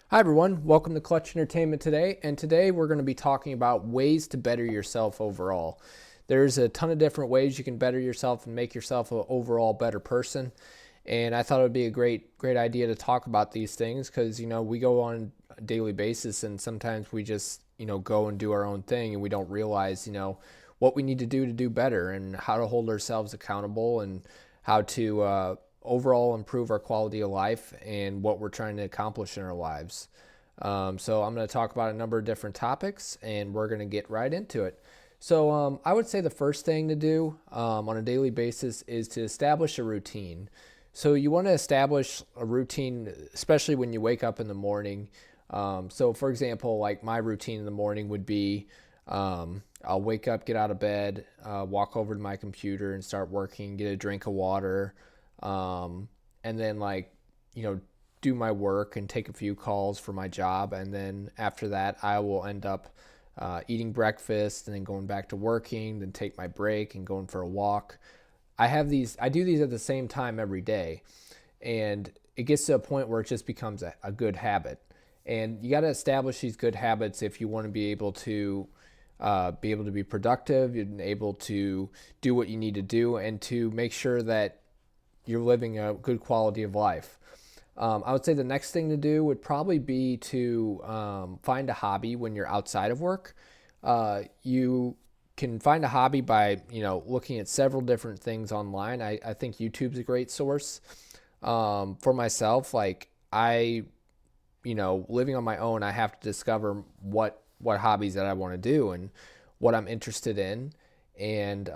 Hi everyone, welcome to Clutch Entertainment today, and today we're going to be talking about ways to better yourself overall. There's a ton of different ways you can better yourself and make yourself an overall better person, and I thought it would be a great idea to talk about these things because we go on a daily basis and sometimes we just go and do our own thing and we don't realize what we need to do better and how to hold ourselves accountable and how to overall improve our quality of life and what we're trying to accomplish in our lives. So I'm going to talk about a number of different topics and we're going to get right into it. So I would say the first thing to do on a daily basis is to establish a routine. So you want to establish a routine, especially when you wake up in the morning. So for example, like my routine in the morning would be I'll wake up, get out of bed, walk over to my computer and start working, get a drink of water, and then do my work and take a few calls for my job. And then after that, I will end up eating breakfast and then going back to working, then take my break and going for a walk. I do these at the same time every day. And it gets to a point where it just becomes a good habit. And you got to establish these good habits if you want to be able to be productive and able to do what you need to do and to make sure that you're living a good quality of life. I would say the next thing to do would probably be to find a hobby when you're outside of work. You can find a hobby by looking at several different things online. I think YouTube's a great source. For myself, like living on my own, I have to discover what hobbies that I want to do and what I'm interested in. And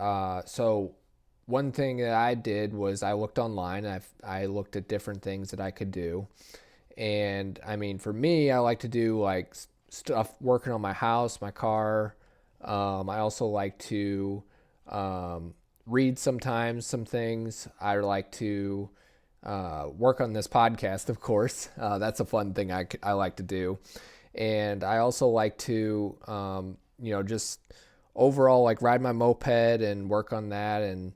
so one thing that I did was I looked online. I looked at different things that I could do. And I mean, for me, I like to do like stuff working on my house, my car. I also like to read sometimes some things. I like to work on this podcast, of course. That's a fun thing I like to do. And I also like to, just overall like ride my moped and work on that. And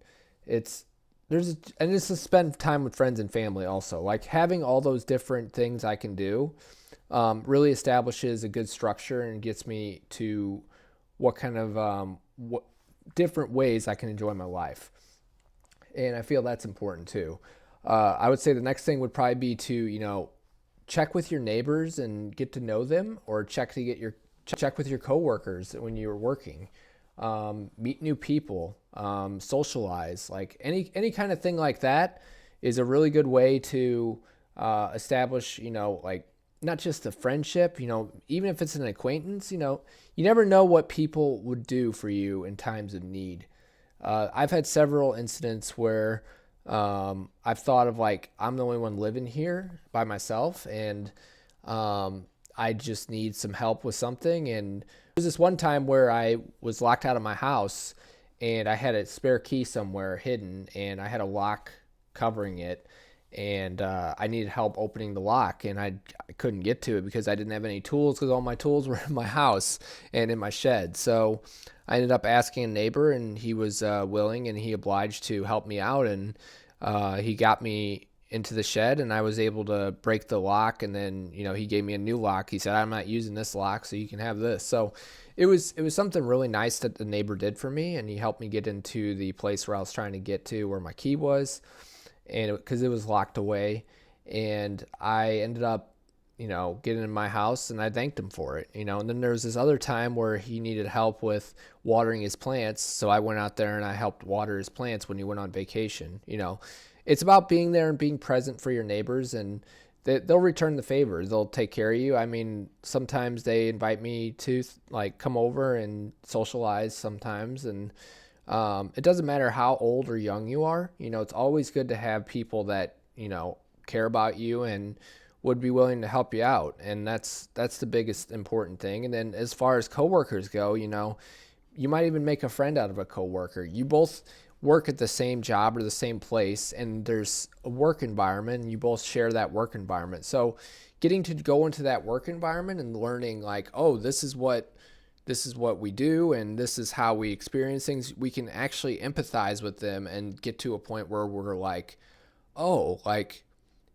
it's just to spend time with friends and family also. Like having all those different things I can do really establishes a good structure and gets me to what kind of what different ways I can enjoy my life. And I feel that's important too. I would say the next thing would probably be to check with your neighbors and get to know them, or check with your coworkers when you're working. Meet new people, socialize, like any kind of thing like that is a really good way to establish, like not just a friendship, even if it's an acquaintance, you never know what people would do for you in times of need. I've had several incidents where I've thought of like I'm the only one living here by myself, and I just need some help with something. And there was this one time where I was locked out of my house, and I had a spare key somewhere hidden, and I had a lock covering it, and I needed help opening the lock, and I couldn't get to it because I didn't have any tools because all my tools were in my house and in my shed. So I ended up asking a neighbor, and he was willing, and he obliged to help me out, and he got me into the shed, and I was able to break the lock. And then he gave me a new lock. He said, "I'm not using this lock, so you can have this." So it was something really nice that the neighbor did for me, and he helped me get into the place where I was trying to get to, where my key was, and because it was locked away. And I ended up getting in my house, and I thanked him for it. And then there was this other time where he needed help with watering his plants, so I went out there and I helped water his plants when he went on vacation. It's about being there and being present for your neighbors, and they'll return the favor. They'll take care of you. I mean, sometimes they invite me to like come over and socialize sometimes, and it doesn't matter how old or young you are. It's always good to have people that care about you and would be willing to help you out, and that's the biggest important thing. And then as far as coworkers go, you might even make a friend out of a coworker. You both work at the same job or the same place, and there's a work environment, and you both share that work environment. So getting to go into that work environment and learning like, oh, this is what we do, and this is how we experience things, we can actually empathize with them and get to a point where we're like, oh, like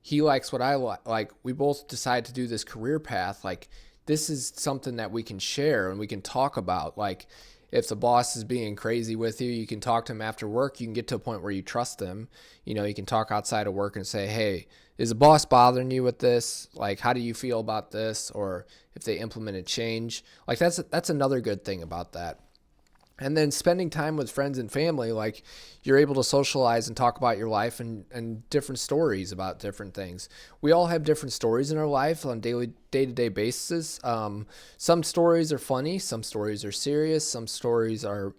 he likes what I like. We both decide to do this career path. Like, this is something that we can share and we can talk about. Like, if the boss is being crazy with you, you can talk to him after work. You can get to a point where you trust him. You can talk outside of work and say, hey, is the boss bothering you with this? Like, how do you feel about this? Or if they implemented change, like that's another good thing about that. And then spending time with friends and family, like, you're able to socialize and talk about your life and different stories about different things. We all have different stories in our life on day-to-day basis. Some stories are funny, some stories are serious, some stories are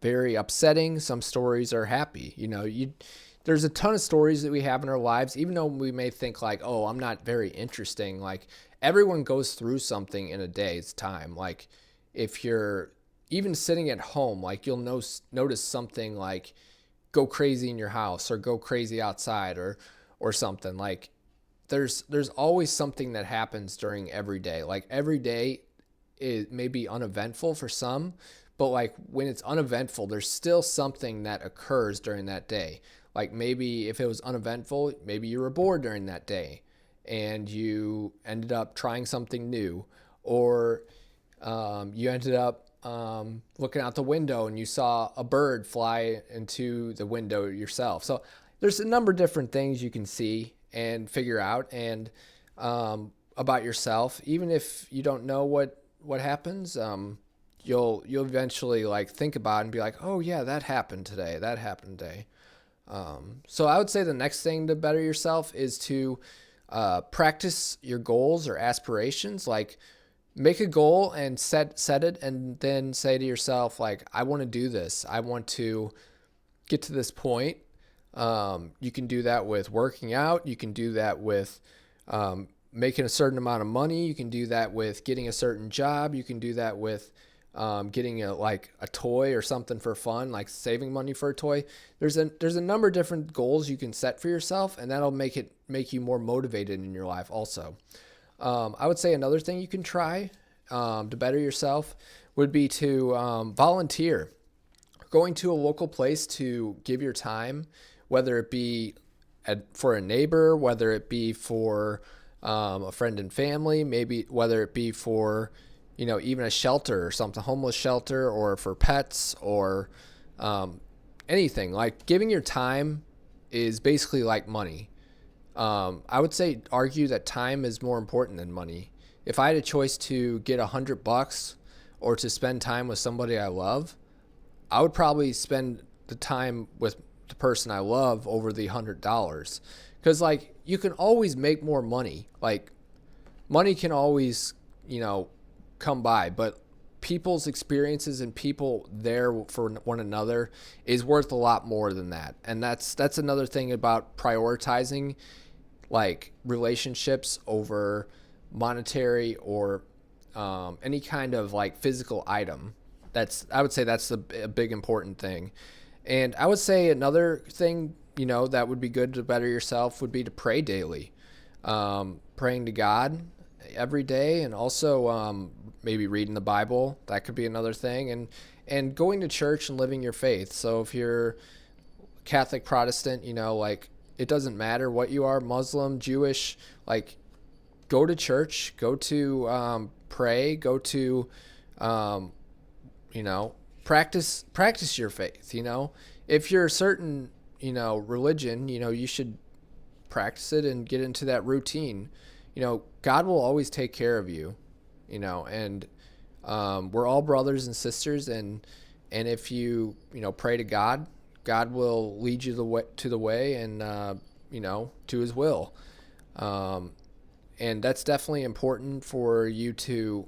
very upsetting, some stories are happy. There's a ton of stories that we have in our lives, even though we may think like, oh, I'm not very interesting. Like, everyone goes through something in a day's time. Like, if you're even sitting at home, like, you'll notice something like go crazy in your house or go crazy outside or something. Like, there's always something that happens during every day. Like, every day it may be uneventful for some, but like when it's uneventful, there's still something that occurs during that day. Like, maybe if it was uneventful, maybe you were bored during that day and you ended up trying something new, or you ended up looking out the window and you saw a bird fly into the window yourself. So there's a number of different things you can see and figure out and about yourself. Even if you don't know what happens, you'll eventually like think about it and be like, oh yeah, that happened today. That happened today. So I would say the next thing to better yourself is to practice your goals or aspirations. Like, make a goal and set it, and then say to yourself, like, I want to do this. I want to get to this point. You can do that with working out. You can do that with making a certain amount of money. You can do that with getting a certain job. You can do that with getting a toy or something for fun, like saving money for a toy. There's a number of different goals you can set for yourself, and that'll make you more motivated in your life also. I would say another thing you can try to better yourself would be to volunteer. Going to a local place to give your time, whether it be for a neighbor, whether it be for a friend and family, maybe whether it be for even a shelter or something, homeless shelter, or for pets, or anything. Like, giving your time is basically like money. I would argue that time is more important than money. If I had a choice to get $100 or to spend time with somebody I love, I would probably spend the time with the person I love over the $100. Because, like, you can always make more money. Like, money can always, come by, but people's experiences and people there for one another is worth a lot more than that. And that's another thing about prioritizing, like, relationships over monetary or any kind of like physical item. I would say that's a big important thing. And I would say another thing, that would be good to better yourself would be to pray daily. Praying to God every day, and also maybe reading the Bible. That could be another thing. And going to church and living your faith. So if you're Catholic, Protestant, like, it doesn't matter what you are, Muslim, Jewish, like, go to church, go to pray, go to, practice your faith. If you're a certain, religion, you should practice it and get into that routine. God will always take care of you, and we're all brothers and sisters. And if you, pray to God, God will lead you to the way and, to his will. And that's definitely important for you to,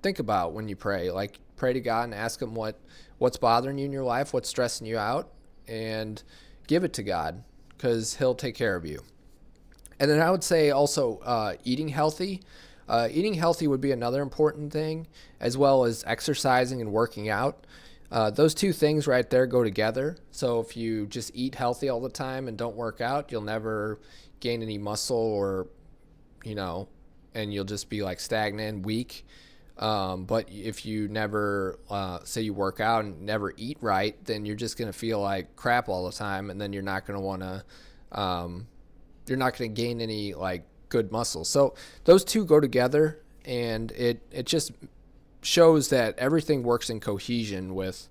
think about when you pray. Like, pray to God and ask him what's bothering you in your life, what's stressing you out, and give it to God, because he'll take care of you. And then I would say also eating healthy. Eating healthy would be another important thing, as well as exercising and working out. Those two things right there go together. So if you just eat healthy all the time and don't work out, you'll never gain any muscle, or, and you'll just be like stagnant and weak. But if you never, say you work out and never eat right, then you're just going to feel like crap all the time. And then you're not going to want to, you're not going to gain any like good muscle. So those two go together, and it just shows that everything works in cohesion with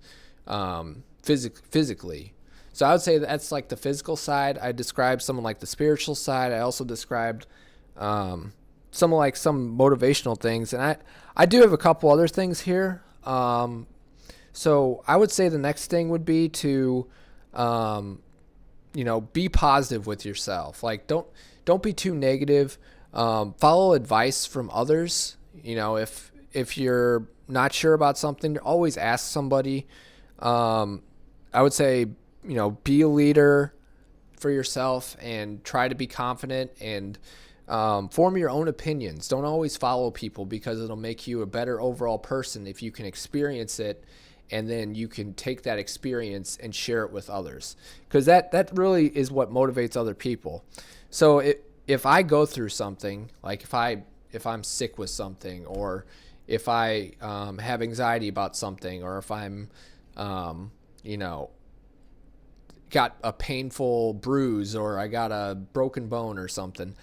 physically. So I would say that's like the physical side. I described someone like the spiritual side. I also described some like some motivational things, and I do have a couple other things here. So I would say the next thing would be to be positive with yourself. Like don't be too negative. Follow advice from others. If you're not sure about something, always ask somebody. I would say, be a leader for yourself and try to be confident and form your own opinions. Don't always follow people, because it'll make you a better overall person if you can experience it, and then you can take that experience and share it with others, because that really is what motivates other people. So if I go through something, like if I'm sick with something, or if I have anxiety about something, or if I'm got a painful bruise, or I got a broken bone or something,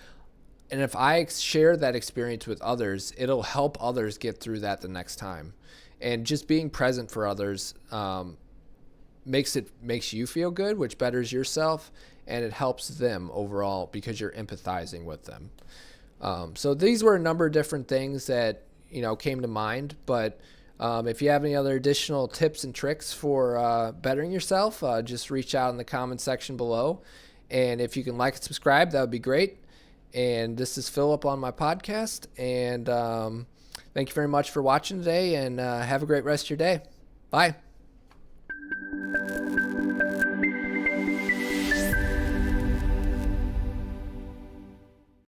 and if I share that experience with others, it'll help others get through that the next time. And just being present for others makes you feel good, which betters yourself, and it helps them overall because you're empathizing with them. So these were a number of different things that came to mind. But if you have any other additional tips and tricks for bettering yourself, just reach out in the comment section below. And if you can like and subscribe, that would be great. And this is Philip on my podcast. And thank you very much for watching today, and have a great rest of your day. Bye.